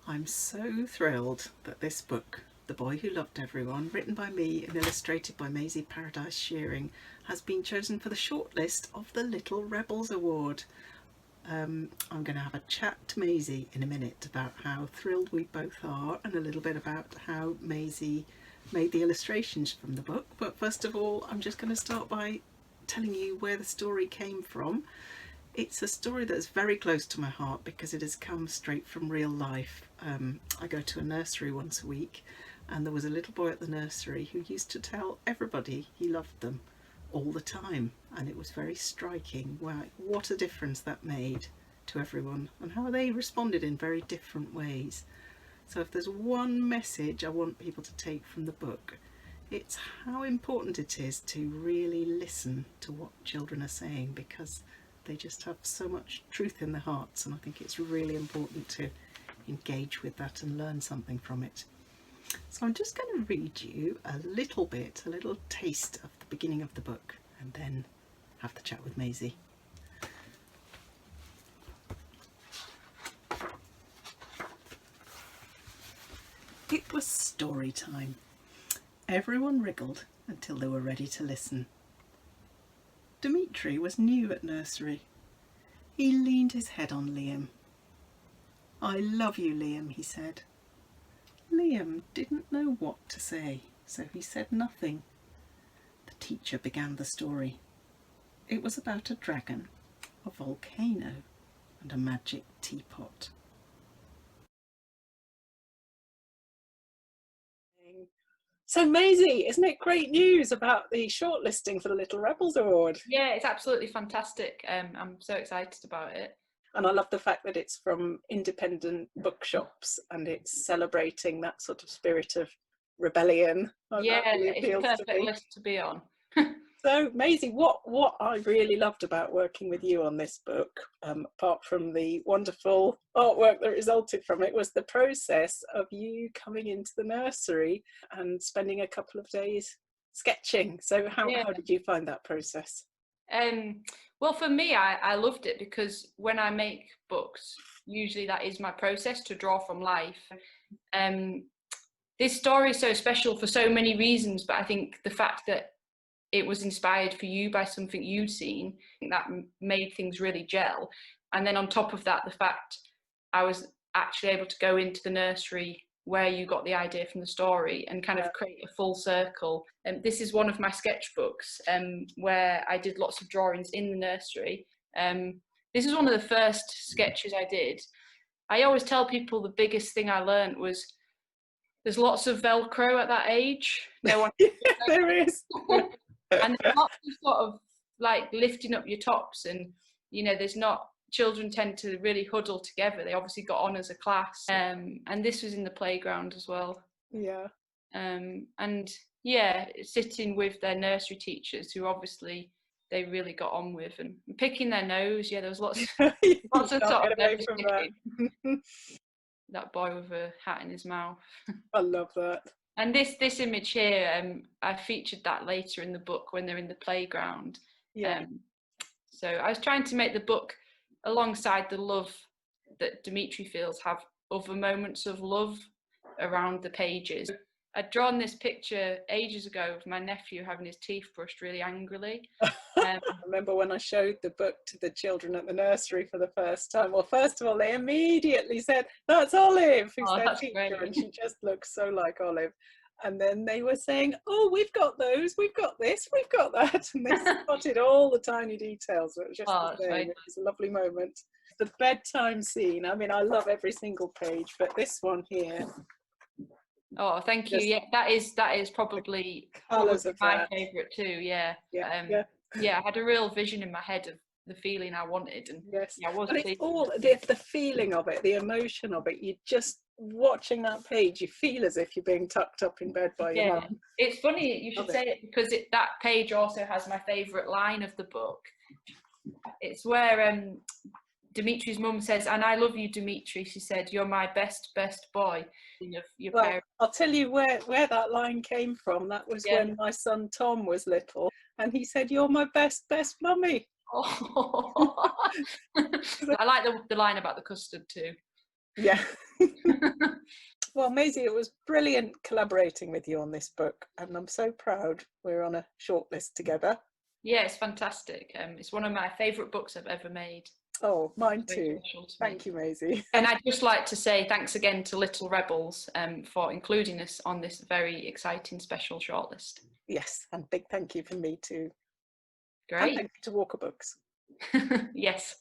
I'm so thrilled that this book, The Boy Who Loved Everyone, written by me and illustrated by Maisie Paradise Shearing, has been chosen for the shortlist of the Little Rebels Award. I'm going to have a chat to Maisie in a minute about how thrilled we both are and a little bit about how Maisie made the illustrations from the book. But first of all, I'm just going to start by telling you where the story came from. It's a story that's very close to my heart because it has come straight from real life. I go to a nursery once a week, and there was a little boy at the nursery who used to tell everybody he loved them all the time, and it was very striking. Wow, what a difference that made to everyone and how they responded in very different ways. So if there's one message I want people to take from the book, it's how important it is to really listen to what children are saying, because they just have so much truth in their hearts, and I think it's really important to engage with that and learn something from it. So I'm just going to read you a little taste of the beginning of the book, and then have the chat with Maisie. It was story time. Everyone wriggled until they were ready to listen. Dimitri was new at nursery. He leaned his head on Liam. "I love you, Liam," he said. Liam didn't know what to say, so he said nothing. The teacher began the story. It was about a dragon, a volcano, and a magic teapot. So Maisie, isn't it great news about the shortlisting for the Little Rebels Award? Yeah, it's absolutely fantastic. I'm so excited about it. And I love the fact that it's from independent bookshops and it's celebrating that sort of spirit of rebellion. Yeah, That really it's a appeals to perfect me. list to be on. So Maisie, what I really loved about working with you on this book, apart from the wonderful artwork that resulted from it, was the process of you coming into the nursery and spending a couple of days sketching. So how did you find that process? Well, for me, I loved it because when I make books, usually that is my process, to draw from life. This story is so special for so many reasons, but I think the fact that it was inspired for you by something you'd seen, that made things really gel. And then on top of that, the fact I was actually able to go into the nursery where you got the idea from the story and kind of create a full circle. And this is one of my sketchbooks where I did lots of drawings in the nursery. This is one of the first sketches I did. I always tell people the biggest thing I learned was there's lots of Velcro at that age. No one. There is. And there's lots of sort of like lifting up your tops, and there's not, children tend to really huddle together. They obviously got on as a class, and this was in the playground as well. And sitting with their nursery teachers, who obviously they really got on with, and picking their nose. There was lots of sort of nose picking. That boy with a hat in his mouth. I love that. And this image here, I featured that later in the book when they're in the playground. So I was trying to make the book, alongside the love that Dimitri feels, have other moments of love around the pages. I'd drawn this picture ages ago of my nephew having his teeth brushed really angrily. I remember when I showed the book to the children at the nursery for the first time. Well, first of all, they immediately said, "That's Olive," who's their teacher, great. And she just looks so like Olive. And then they were saying, "Oh, we've got those, we've got this, we've got that," and they spotted all the tiny details. It was just the same. It was a lovely moment. The bedtime scene. I mean, I love every single page, but this one here. Oh, thank you. Yeah, that is probably my favourite too. Yeah. I had a real vision in my head of the feeling I wanted, and it's all the feeling of it, the emotion of it. You just watching that page, you feel as if you're being tucked up in bed by your mum. It's funny you should say it, because that page also has my favourite line of the book. It's where Dimitri's mum says, "And I love you, Dimitri," she said, "you're my best boy." I'll tell you where that line came from. That was when my son Tom was little, and he said, "You're my best mummy." Oh. I like the line about the custard too. Yeah. Well, Maisie, it was brilliant collaborating with you on this book, and I'm so proud we're on a shortlist together. Yeah, it's fantastic. It's one of my favourite books I've ever made. Oh, mine Very too. special to me. Thank you, Maisie. And I'd just like to say thanks again to Little Rebels for including us on this very exciting special shortlist. Yes, and big thank you from me too. And Great. thank you to Walker Books. Yes.